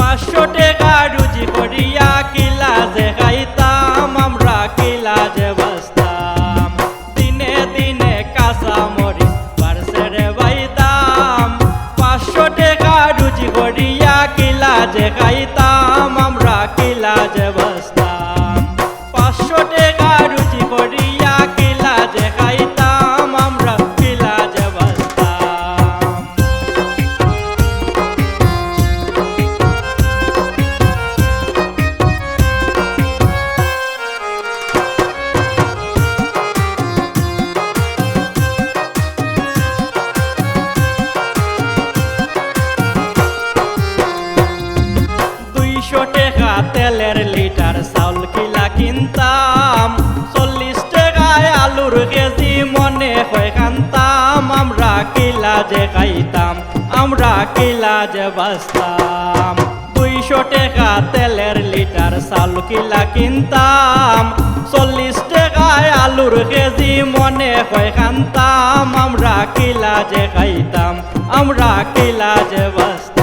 500 টাকা রুজি করিয়া কিলা যে খাইতাম আমরা কিলা যে বাঁচতাম দিনে দিনে কাঁচা মরিচ বাড়ছে রে ভাই দাম 500 টাকা রুজি করিয়া কিলা যে খাইতাম আমরা কিলা যে বাঁচতাম 500 টাকা রুজি করিয়া কিলা যে খাইতাম আমরা কিলা যে বাঁচতাম। টাকা তেলের লিটার চাউল কিলা কিনতাম 40 টাকায় আলুর কেজি মনে হয় খানতাম আমরা কিলা যে খাইতাম আমরা কিলা যে বাঁচতাম 200 টাকা তেলের লিটার চাউল কিলা কিনতাম 40 টাকায় আলুর কেজি মনে হয় খানতাম আমরা কিলা যে খাইতাম আমরা কিলা যে বাঁচতাম।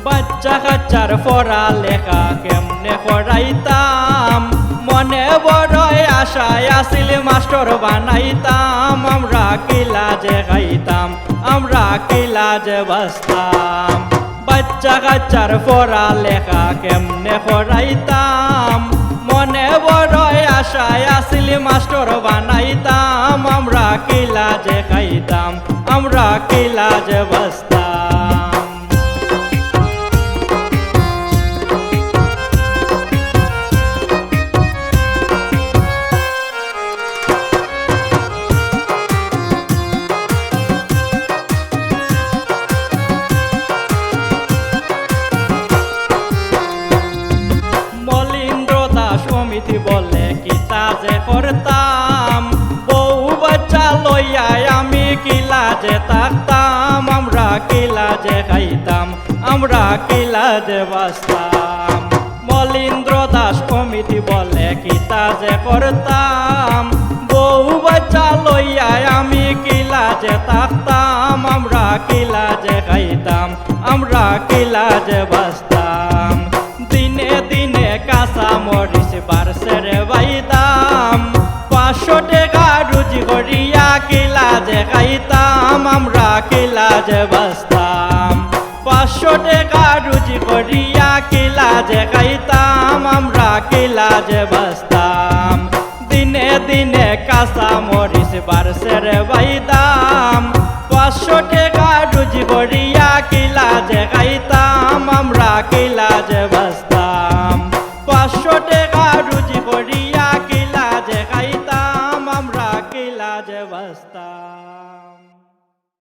বাচ্চা কাচ্চার পড়া লেখা কেমনে করাইতাম মনে বড় আশায় আসিল মাস্টার বানাইতাম আমরা কিলা যে খাইতাম আমরা কিলা যে বাঁচতাম বাচ্চা কাচ্চার পড়া লেখা কেমনে করাইতাম মনে বড় আশায় আসিল মাস্টার বানাইতাম আমরা কিলা যে খাইতাম আমরা কিলা যে বাঁচতাম। সমিতি বলে কিতা যে করতাম বউ বাচ্চা লইয়া আমি কিলা যে থাকতাম আমরা কিলা যে খাইতাম আমরা কিলা যে বাঁচতাম মলিন্দ্র দাস কমিটি বলে কিতা যে করতাম বউ বাচ্চা লইয়া আমি কিলা যে থাকতাম আমরা কিলা যে খাইতাম আমরা কিলা যে বাঁচতাম দিনে দিনে কাঁচা মরিচ বাড়ছে রে ভাই দাম 500 টাকা রুজি করিয়া কিলা যে খাইতাম আমরা কিলা যে বাঁচতাম 500 টাকা রুজি করিয়া কিলা যে খাইতাম আমরা কিলা যে বাঁচতাম দিনে দিনে কাঁচা